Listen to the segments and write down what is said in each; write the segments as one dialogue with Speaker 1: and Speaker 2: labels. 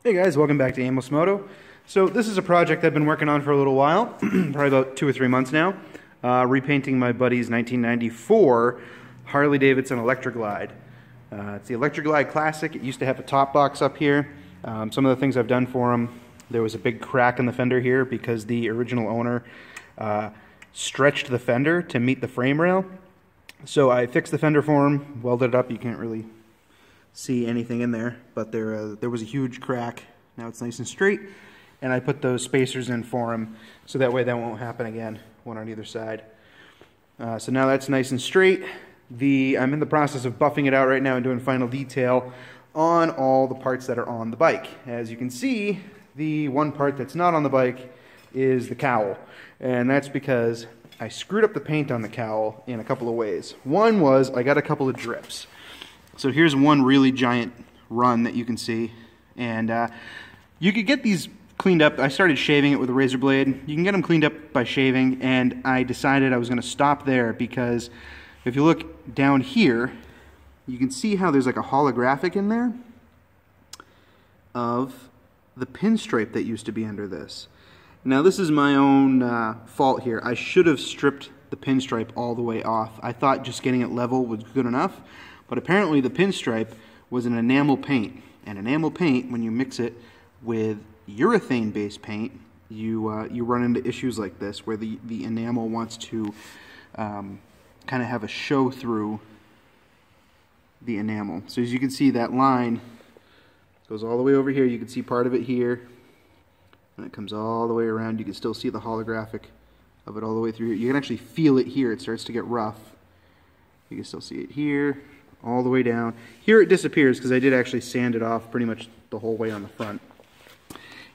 Speaker 1: Hey guys, welcome back to Aimless Moto. So this is a project I've been working on for a little while, probably about 2 or 3 months now. Repainting my buddy's 1994 Harley Davidson Electra Glide. It's the Electra Glide Classic. It used to have a top box up here. Some of the things I've done for him, there was a big crack in the fender here because the original owner stretched the fender to meet the frame rail. So I fixed the fender for him, welded it up. You can't really see anything in there, but there was a huge crack. Now it's nice and straight, and I put those spacers in for him so that way that won't happen again, one on either side. So now that's nice and straight. I'm in the process of buffing it out right now and doing final detail on all the parts that are on the bike. As you can see, the one part that's not on the bike is the cowl, and that's because I screwed up the paint on the cowl in a couple of ways. One was I got a couple of drips. So here's one really giant run that you can see, and you could get these cleaned up. I started shaving it with a razor blade. You can get them cleaned up by shaving, and I decided I was going to stop there because if you look down here, you can see how there's like a holographic in there of the pinstripe that used to be under this. Now this is my own fault here. I should have stripped the pinstripe all the way off. I thought just getting it level was good enough. But apparently the pinstripe was an enamel paint, and enamel paint, when you mix it with urethane-based paint, you run into issues like this, where the enamel wants to kind of have a show through the enamel. So as you can see, that line goes all the way over here. You can see part of it here, and it comes all the way around. You can still see the holographic of it all the way through here. You can actually feel it here. It starts to get rough. You can still see it here, all the way down. Here it disappears because I did actually sand it off pretty much the whole way on the front.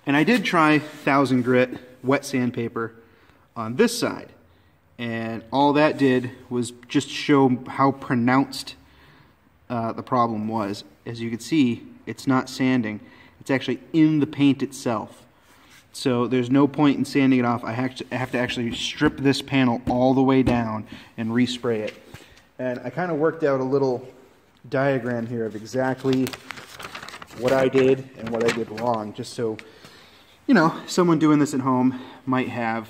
Speaker 1: And I did try 1000 grit wet sandpaper on this side, and all that did was just show how pronounced the problem was. As you can see, it's not sanding, it's actually in the paint itself. So there's no point in sanding it off. I have to actually strip this panel all the way down and respray it. And I kind of worked out a little diagram here of exactly what I did and what I did wrong, just so, you know, someone doing this at home might have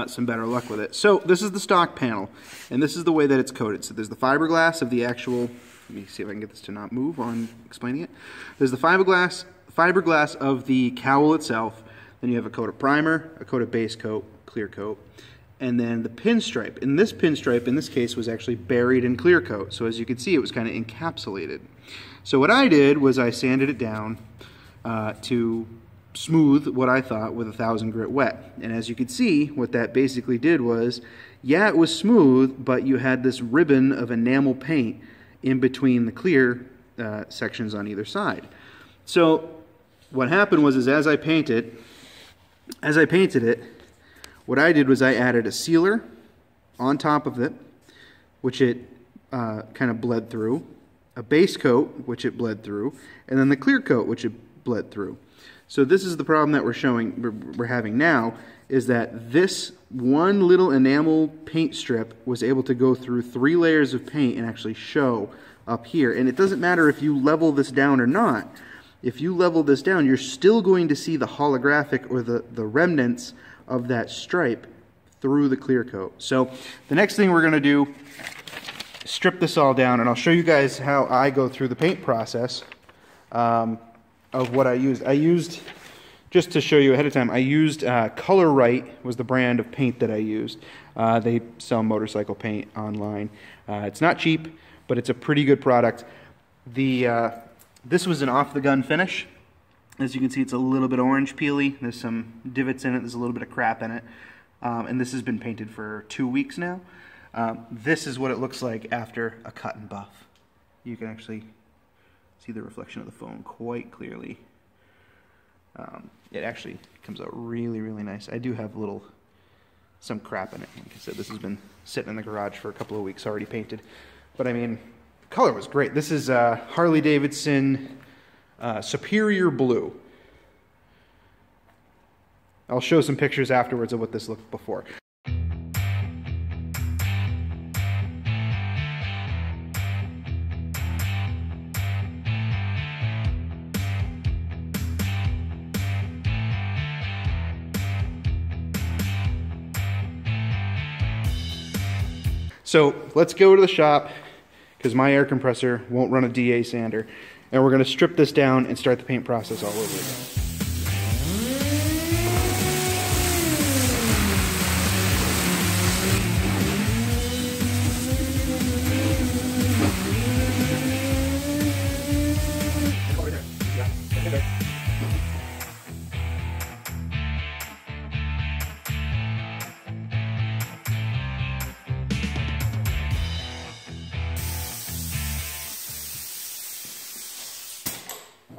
Speaker 1: some better luck with it. So this is the stock panel, and this is the way that it's coated. So there's the fiberglass of the actual, let me see if I can get this to not move while I'm explaining it. There's the fiberglass of the cowl itself. Then you have a coat of primer, a coat of base coat, clear coat, and then the pinstripe. And this pinstripe, in this case, was actually buried in clear coat. So as you can see, it was kind of encapsulated. So what I did was I sanded it down to smooth what I thought with 1000 grit wet. And as you can see, what that basically did was, yeah, it was smooth, but you had this ribbon of enamel paint in between the clear sections on either side. So what happened was, is as I painted it, what I did was I added a sealer on top of it, which it kind of bled through, a base coat, which it bled through, and then the clear coat, which it bled through. So this is the problem that we're having now, is that this one little enamel paint strip was able to go through 3 layers of paint and actually show up here. And it doesn't matter if you level this down or not. If you level this down, you're still going to see the holographic or the remnants of that stripe through the clear coat. So the next thing we're going to do is strip this all down, and I'll show you guys how I go through the paint process of what I used. I used, just to show you ahead of time, I used Color Right was the brand of paint that I used. They sell motorcycle paint online. It's not cheap, but it's a pretty good product. This was an off-the-gun finish. As you can see, it's a little bit orange peely. There's some divots in it. There's a little bit of crap in it. And this has been painted for 2 weeks now. This is what it looks like after a cut and buff. You can actually see the reflection of the phone quite clearly. It actually comes out really, really nice. I do have some crap in it. Like I said, this has been sitting in the garage for a couple of weeks already painted. But I mean, the color was great. This is Harley Davidson Superior Blue. I'll show some pictures afterwards of what this looked before. So let's go to the shop, because my air compressor won't run a DA sander, and we're going to strip this down and start the paint process all over again.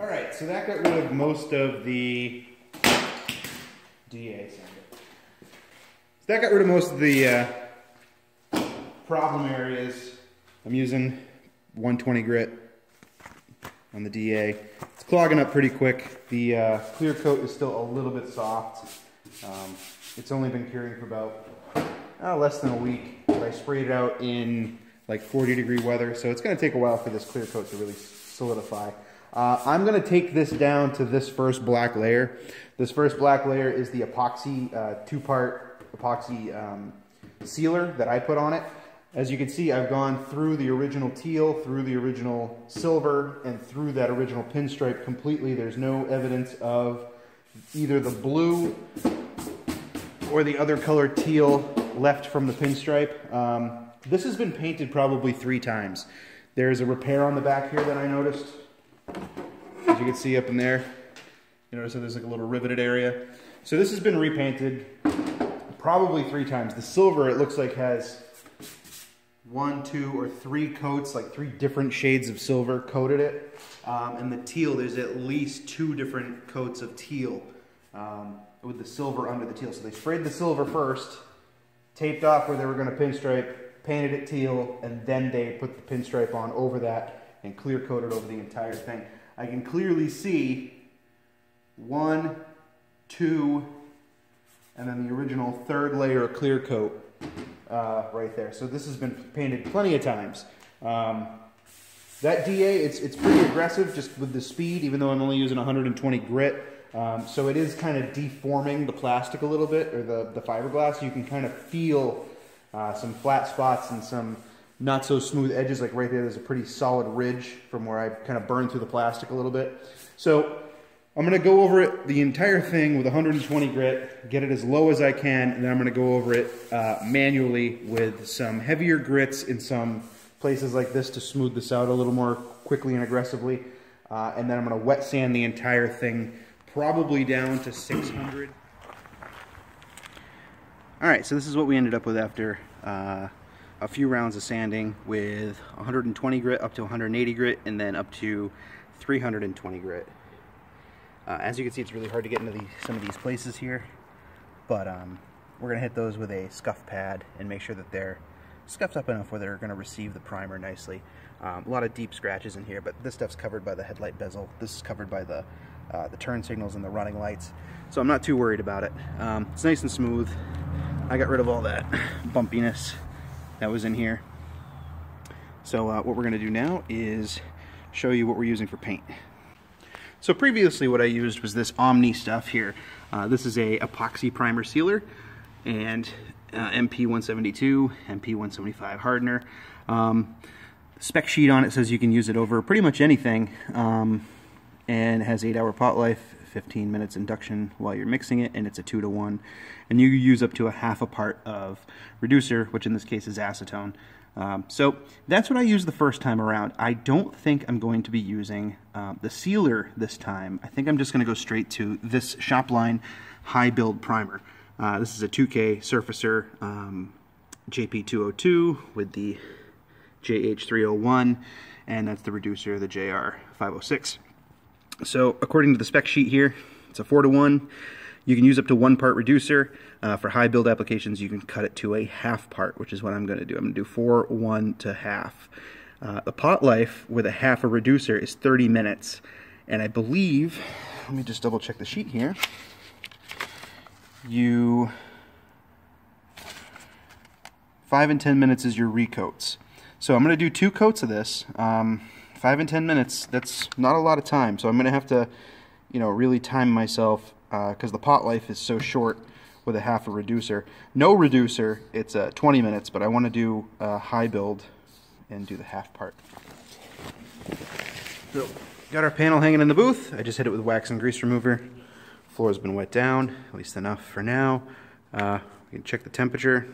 Speaker 1: Alright, so that got rid of most of the DA sander. So that got rid of most of the problem areas. I'm using 120 grit on the DA. It's clogging up pretty quick. The clear coat is still a little bit soft. It's only been curing for about less than a week, but I sprayed it out in like 40-degree weather, so it's going to take a while for this clear coat to really solidify. I'm going to take this down to this first black layer. This first black layer is the epoxy, two-part epoxy sealer that I put on it. As you can see, I've gone through the original teal, through the original silver, and through that original pinstripe completely. There's no evidence of either the blue or the other color teal left from the pinstripe. This has been painted probably 3 times. There's a repair on the back here that I noticed. As you can see up in there, you notice that there's like a little riveted area. So this has been repainted probably 3 times. The silver, it looks like, has 1, 2, or 3 coats, like 3 different shades of silver coated it. And the teal, there's at least 2 different coats of teal with the silver under the teal. So they sprayed the silver first, taped off where they were going to pinstripe, painted it teal, and then they put the pinstripe on over that and clear coated over the entire thing. I can clearly see 1, 2, and then the original 3rd layer of clear coat right there. So this has been painted plenty of times. That DA, it's pretty aggressive just with the speed, even though I'm only using 120 grit. So it is kind of deforming the plastic a little bit, or the fiberglass. You can kind of feel some flat spots and some not so smooth edges. Like right there, there's a pretty solid ridge from where I kind of burned through the plastic a little bit. So I'm going to go over it, the entire thing, with 120 grit, get it as low as I can, and then I'm going to go over it manually with some heavier grits in some places like this to smooth this out a little more quickly and aggressively. And then I'm going to wet sand the entire thing, probably down to 600. Alright, so this is what we ended up with after a few rounds of sanding, with 120 grit up to 180 grit and then up to 320 grit. As you can see, it's really hard to get into some of these places here, but we're going to hit those with a scuff pad and make sure that they're scuffed up enough where they're going to receive the primer nicely. A lot of deep scratches in here, but this stuff's covered by the headlight bezel. This is covered by the turn signals and the running lights, so I'm not too worried about it. It's nice and smooth. I got rid of all that bumpiness that was in here. So what we're going to do now is show you what we're using for paint. So previously what I used was this Omni stuff here. This is a epoxy primer sealer and MP172, MP175 hardener. Spec sheet on it says you can use it over pretty much anything, and it has 8-hour pot life, 15 minutes induction while you're mixing it, and it's a 2-to-1, and you use up to a half a part of reducer, which in this case is acetone. So that's what I used the first time around. I don't think I'm going to be using the sealer this time. I think I'm just going to go straight to this Shopline high build primer. This is a 2K surfacer JP202 with the JH301, and that's the reducer, the JR506. So according to the spec sheet here, it's a 4-to-1. You can use up to 1 part reducer. For high build applications, you can cut it to a half part, which is what I'm going to do. I'm going to do 4, 1 to half. The pot life with a half a reducer is 30 minutes. And I believe, let me just double check the sheet here. 5 and 10 minutes is your recoats. So I'm going to do 2 coats of this. 5 and 10 minutes, that's not a lot of time. So I'm going to have to, really time myself because the pot life is so short with a half a reducer. No reducer, it's 20 minutes, but I want to do a high build and do the half part. So, got our panel hanging in the booth. I just hit it with wax and grease remover. Floor's been wet down, at least enough for now. We can check the temperature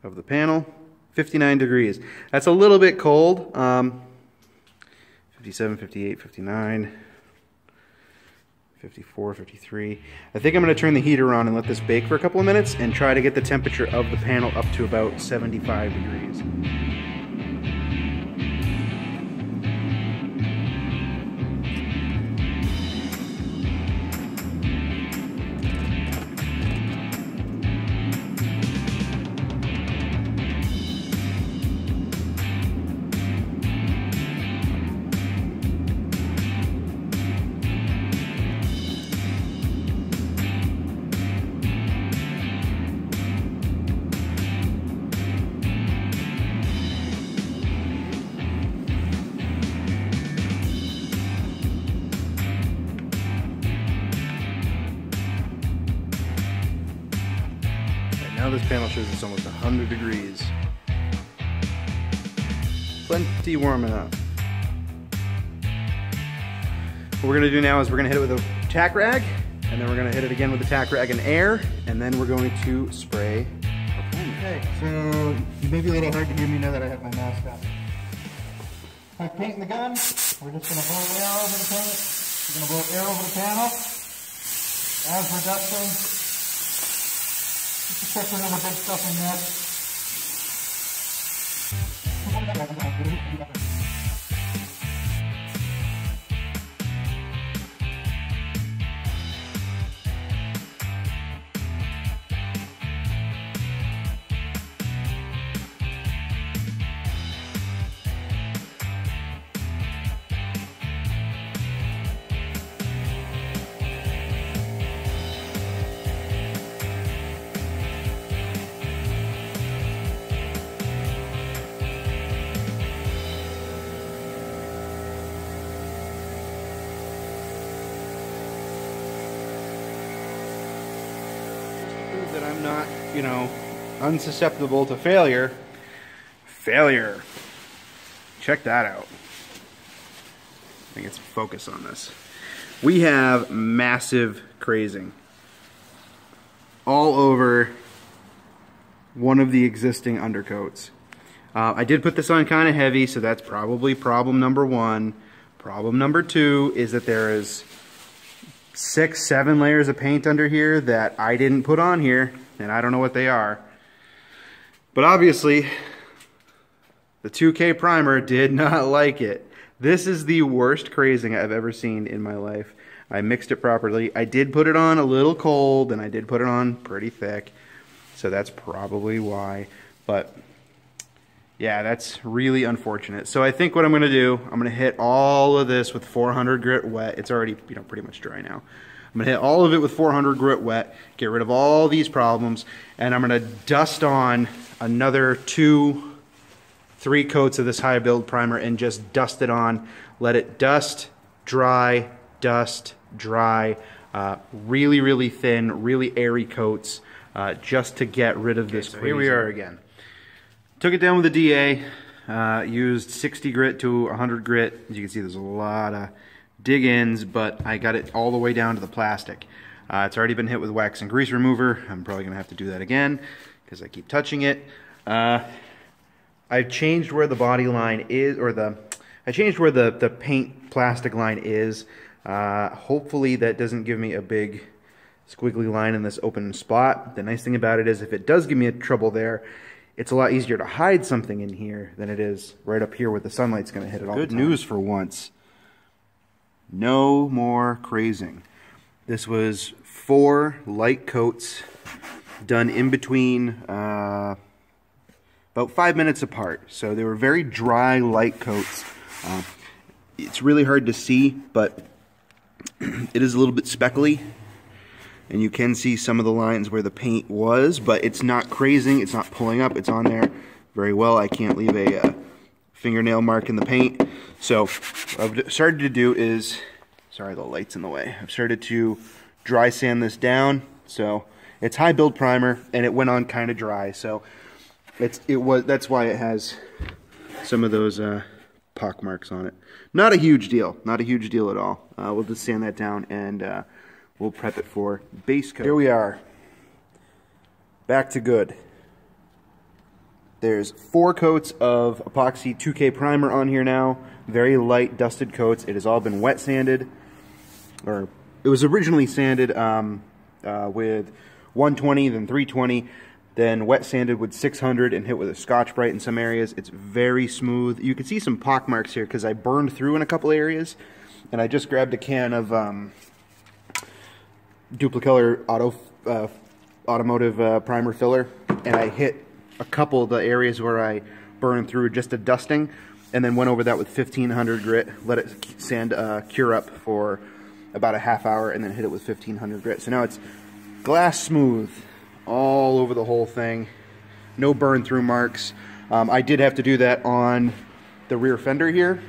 Speaker 1: of the panel. 59 degrees. That's a little bit cold. 57, 58, 59, 54, 53. I think I'm going to turn the heater on and let this bake for a couple of minutes and try to get the temperature of the panel up to about 75 degrees. Now this panel shows it's almost 100 degrees. Plenty warm enough. What we're gonna do now is we're gonna hit it with a tack rag, and then we're gonna hit it again with the tack rag and air, and then we're going to spray our paint.
Speaker 2: Okay, so you may be a little hard to hear me now that I have my mask on. I paint in the gun. We're just gonna blow air over the paint. We're gonna blow air over the panel. As we're dusting, just check for the big stuff in there.
Speaker 1: That I'm not, you know, unsusceptible to failure. Failure. Check that out. I think it's focus on this. We have massive crazing all over one of the existing undercoats. I did put this on kind of heavy, so that's probably problem number one. Problem number two is that there is 6, 7 layers of paint under here that I didn't put on here, and I don't know what they are. But obviously, the 2K primer did not like it. This is the worst crazing I've ever seen in my life. I mixed it properly. I did put it on a little cold, and I did put it on pretty thick, so that's probably why. But yeah, that's really unfortunate. So I think what I'm going to do, I'm going to hit all of this with 400 grit wet. It's already, you know, pretty much dry now. I'm going to hit all of it with 400 grit wet, get rid of all these problems, and I'm going to dust on another 2, 3 coats of this high build primer and just dust it on. Let it dust, dry, really, really thin, really airy coats, just to get rid of this. So here we are again. Took it down with a DA, used 60 grit to 100 grit. As you can see, there's a lot of dig-ins, but I got it all the way down to the plastic. It's already been hit with wax and grease remover. I'm probably going to have to do that again because I keep touching it. I've changed where the body line is, or I changed where the paint plastic line is. Hopefully that doesn't give me a big squiggly line in this open spot. The nice thing about it is if it does give me a trouble there, it's a lot easier to hide something in here than it is right up here where the sunlight's going to hit it all the time. Good news for once. No more crazing. This was 4 light coats done in between about 5 minutes apart. So they were very dry, light coats. It's really hard to see, but it is a little bit speckly. And you can see some of the lines where the paint was, but it's not crazing, it's not pulling up, it's on there very well. I can't leave a fingernail mark in the paint. So what I've started to do is, sorry the light's in the way, I've started to dry sand this down So it's high build primer, and it went on kind of dry. So that's why it has some of those pock marks on it. Not a huge deal. Not a huge deal at all. We'll just sand that down and we'll prep it for base coat. Here we are. Back to good. There's 4 coats of epoxy 2K primer on here now. Very light dusted coats. It has all been wet sanded. Or it was originally sanded with 120, then 320, then wet sanded with 600 and hit with a Scotch-Brite in some areas. It's very smooth. You can see some pock marks here because I burned through in a couple areas, and I just grabbed a can of Duplicolor automotive primer filler, and I hit a couple of the areas where I burned through just a dusting, and then went over that with 1500 grit, let it cure up for about a half hour, and then hit it with 1500 grit. So now it's glass smooth all over the whole thing. No burn through marks. I did have to do that on the rear fender here.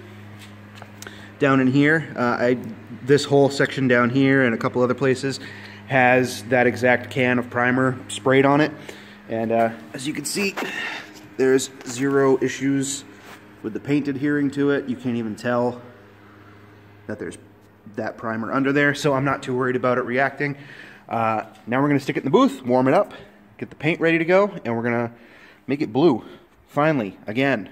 Speaker 1: Down in here, this whole section down here and a couple other places has that exact can of primer sprayed on it. And as you can see, there's 0 issues with the paint adhering to it. You can't even tell that there's that primer under there, so I'm not too worried about it reacting. Now we're going to stick it in the booth, warm it up, get the paint ready to go, and we're going to make it blue. Finally, again.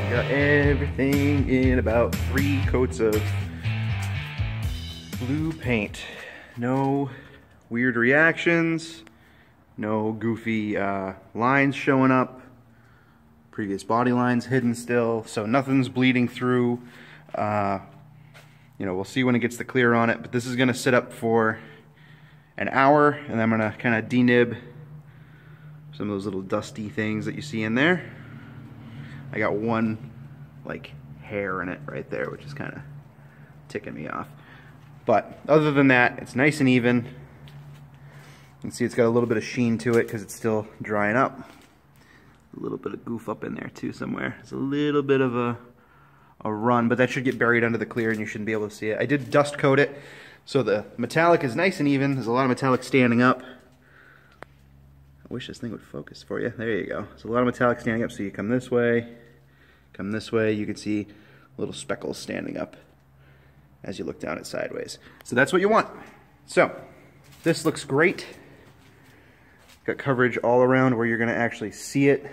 Speaker 1: Got everything in about 3 coats of blue paint. No weird reactions, no goofy lines showing up, previous body lines hidden still, so nothing's bleeding through. You know, we'll see when it gets the clear on it, but this is going to sit up for an hour, and then I'm going to kind of denib some of those little dusty things that you see in there. I got one like hair in it right there, which is kind of ticking me off. But other than that, it's nice and even. You can see it's got a little bit of sheen to it because it's still drying up. A little bit of goof up in there too somewhere. It's a little bit of a run, but that should get buried under the clear and you shouldn't be able to see it. I did dust coat it, so the metallic is nice and even. There's a lot of metallic standing up. I wish this thing would focus for you. There you go. There's a lot of metallic standing up, so you come this way, you can see little speckles standing up as you look down it sideways. So that's what you want. So this looks great. Got coverage all around where you're going to actually see it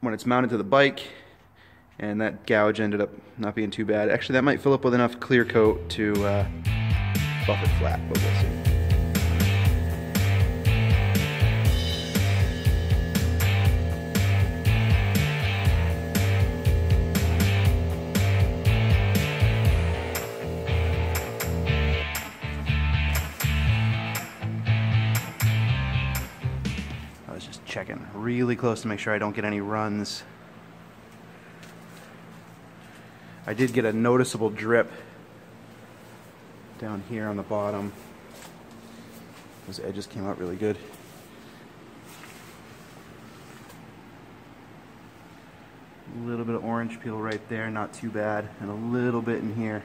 Speaker 1: when it's mounted to the bike, and that gouge ended up not being too bad. Actually, that might fill up with enough clear coat to buff it flat, but we'll see. Checking really close to make sure I don't get any runs. I did get a noticeable drip down here on the bottom. Those edges came out really good. A little bit of orange peel right there, not too bad, and a little bit in here.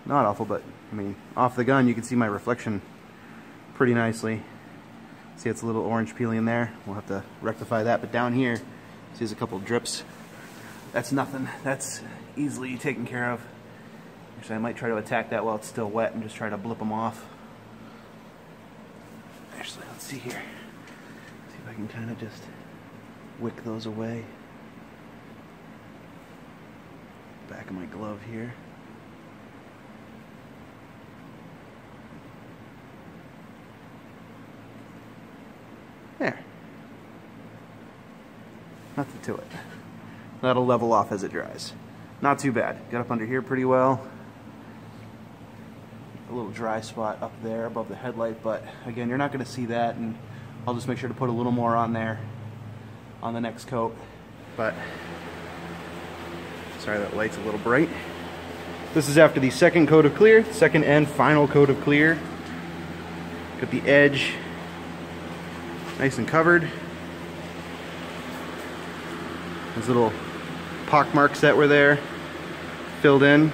Speaker 1: Not awful, but I mean, off the gun you can see my reflection pretty nicely. See, it's a little orange peeling in there. We'll have to rectify that. But down here, see, there's a couple drips. That's nothing. That's easily taken care of. Actually, I might try to attack that while it's still wet and just try to blip them off. Actually, let's see here. See if I can kind of just wick those away. Back of my glove here. There. Nothing to it. That'll level off as it dries. Not too bad. Got up under here pretty well. A little dry spot up there above the headlight, but again, you're not going to see that, and I'll just make sure to put a little more on there on the next coat. But sorry, that light's a little bright. This is after the second coat of clear, second and final coat of clear. Got the edge nice and covered. Those little pock marks that were there, filled in.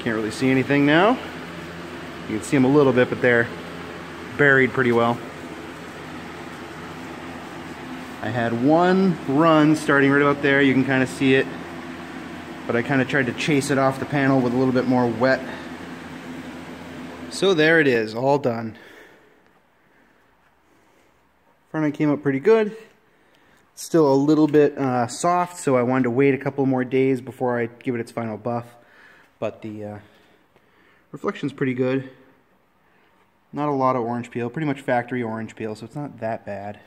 Speaker 1: Can't really see anything now. You can see them a little bit, but they're buried pretty well. I had one run starting right about there. You can kind of see it, but I kind of tried to chase it off the panel with a little bit more wet. So there it is, all done. Front end came up pretty good. Still a little bit soft, so I wanted to wait a couple more days before I give it its final buff. But the reflection's pretty good. Not a lot of orange peel, pretty much factory orange peel, so it's not that bad.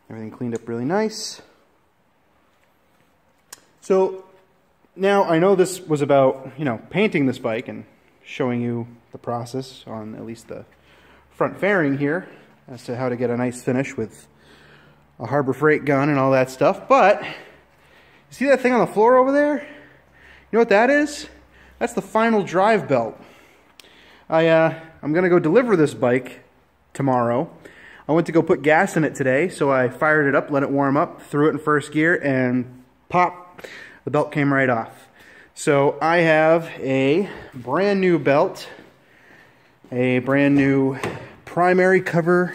Speaker 1: Everything cleaned up really nice. So now I know this was about, you know, painting this bike and showing you the process on at least the front fairing here as to how to get a nice finish with a Harbor Freight gun and all that stuff. But you see that thing on the floor over there? You know what that is? That's the final drive belt. I'm gonna go deliver this bike tomorrow. I went to go put gas in it today, so I fired it up, let it warm up, threw it in first gear, and pop, the belt came right off. So I have a brand new belt, a brand new primary cover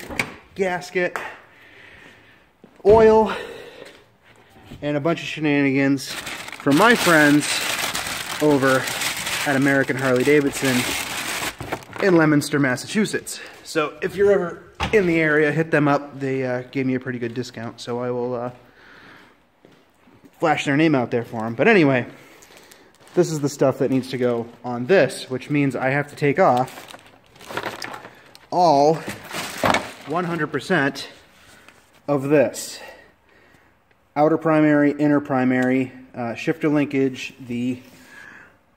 Speaker 1: gasket, oil, and a bunch of shenanigans from my friends over at American Harley Davidson in Leominster, Massachusetts. So if you're ever in the area, hit them up. They gave me a pretty good discount, so I will flash their name out there for them. But anyway, this is the stuff that needs to go on this, which means I have to take off all 100% of this. Outer primary, inner primary, shifter linkage, the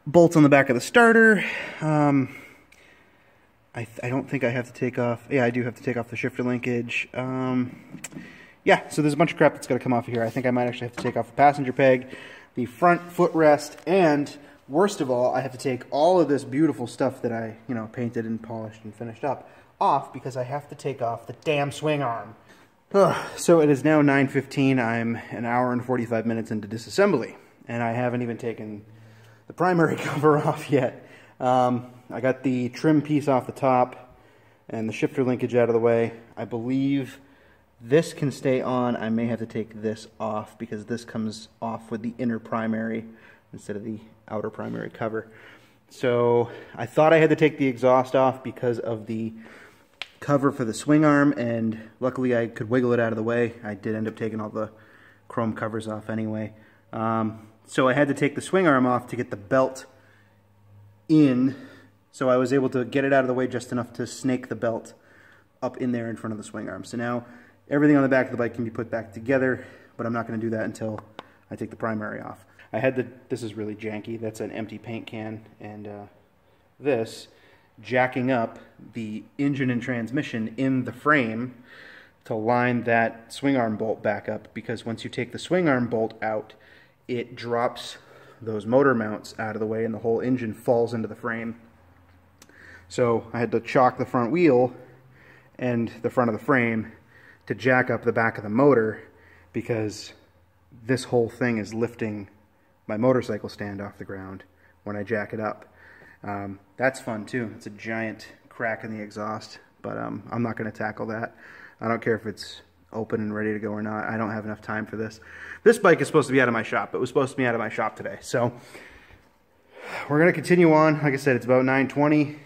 Speaker 1: bolts on the back of the starter. I don't think I have to take off. Yeah, I do have to take off the shifter linkage. Yeah, so there's a bunch of crap that's going to come off of here. I think I might actually have to take off the passenger peg, the front footrest, and worst of all, I have to take all of this beautiful stuff that I, you know, painted and polished and finished up off because I have to take off the damn swing arm. So it is now 9:15. I'm an hour and 45 minutes into disassembly, and I haven't even taken the primary cover off yet. I got the trim piece off the top and the shifter linkage out of the way. I believe this can stay on. I may have to take this off because this comes off with the inner primary instead of the outer primary cover. So I thought I had to take the exhaust off because of the cover for the swing arm, and luckily I could wiggle it out of the way. I did end up taking all the chrome covers off anyway. So I had to take the swing arm off to get the belt in, so I was able to get it out of the way just enough to snake the belt up in there in front of the swing arm. So now everything on the back of the bike can be put back together, but I'm not going to do that until I take the primary off. I had this is really janky, that's an empty paint can, and this jacking up the engine and transmission in the frame to line that swing arm bolt back up, because once you take the swing arm bolt out, it drops those motor mounts out of the way and the whole engine falls into the frame. So I had to chock the front wheel and the front of the frame to jack up the back of the motor, because this whole thing is lifting my motorcycle stand off the ground when I jack it up. That's fun too. It's a giant crack in the exhaust, but I'm not going to tackle that. I don't care if it's open and ready to go or not. I don't have enough time for this. This bike is supposed to be out of my shop. It was supposed to be out of my shop today. So we're going to continue on. Like I said, it's about 9:20.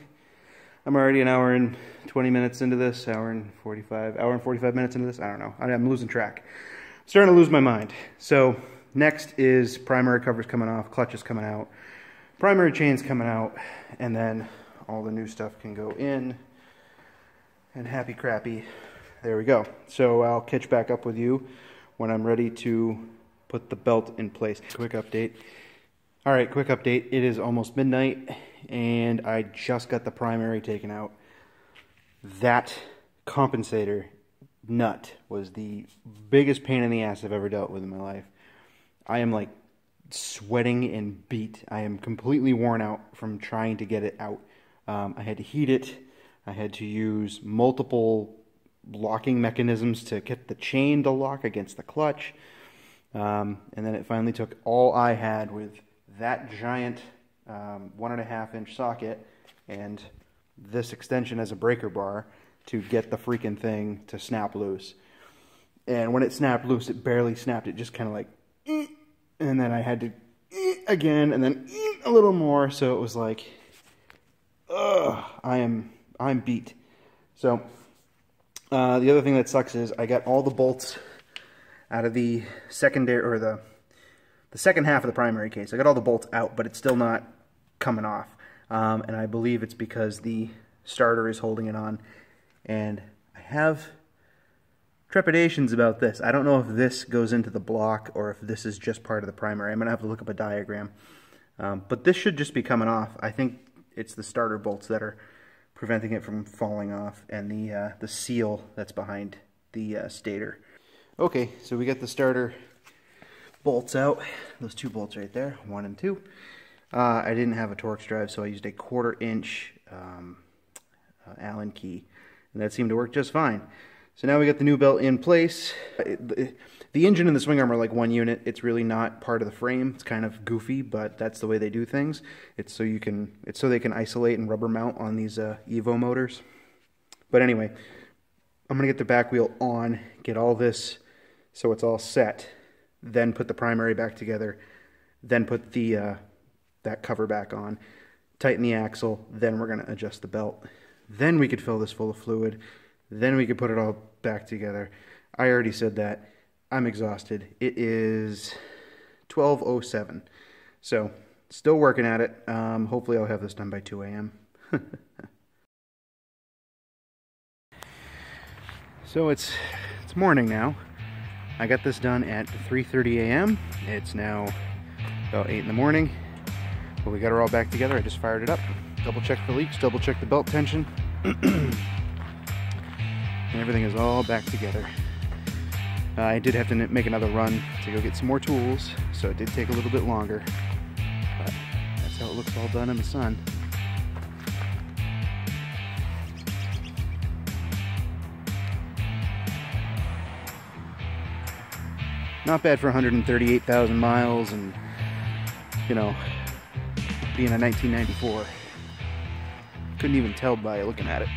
Speaker 1: I'm already an hour and 20 minutes into this, hour and 45 minutes into this. I don't know. I'm losing track. I'm starting to lose my mind. So next is primary covers coming off, clutches coming out, primary chains coming out, and then all the new stuff can go in. And happy crappy, there we go. So I'll catch back up with you when I'm ready to put the belt in place. Quick update. All right, quick update. It is almost midnight, and I just got the primary taken out. That compensator nut was the biggest pain in the ass I've ever dealt with in my life. I am like sweating and beat. I am completely worn out from trying to get it out. I had to heat it. I had to use multiple locking mechanisms to get the chain to lock against the clutch. And then it finally took all I had with that giant 1.5 inch socket and this extension as a breaker bar to get the freaking thing to snap loose. And when it snapped loose, it barely snapped. It just kind of like, and then I had to again, and then a little more. So it was like, I'm beat. So the other thing that sucks is I got all the bolts out of the secondary, or the second half of the primary case. I got all the bolts out, but it's still not coming off. And I believe it's because the starter is holding it on. And I have trepidations about this. I don't know if this goes into the block or if this is just part of the primary. I'm going to have to look up a diagram. But this should just be coming off. I think it's the starter bolts that are preventing it from falling off, and the seal that's behind the stator. Okay, so we got the starter bolts out. Those two bolts right there, 1 and 2. I didn't have a Torx drive, so I used a 1/4 inch Allen key, and that seemed to work just fine. So now we got the new belt in place. The engine and the swing arm are like one unit. It's really not part of the frame. It's kind of goofy, but that's the way they do things. It's so they can isolate and rubber mount on these Evo motors. But anyway, I'm gonna get the back wheel on, get all this so it's all set, then put the primary back together, then put the that cover back on, tighten the axle, then we're gonna adjust the belt. Then we could fill this full of fluid, then we could put it all back together. I already said that. I'm exhausted. It is 12:07, so still working at it. Hopefully I'll have this done by 2 a.m. So it's morning now. I got this done at 3:30 a.m. It's now about 8 in the morning, but we got her all back together. I just fired it up, double checked the leaks, double checked the belt tension, and everything is all back together. I did have to make another run to go get some more tools, so it did take a little bit longer, but that's how it looks all done in the sun. Not bad for 138,000 miles and, you know, being a 1994. Couldn't even tell by looking at it.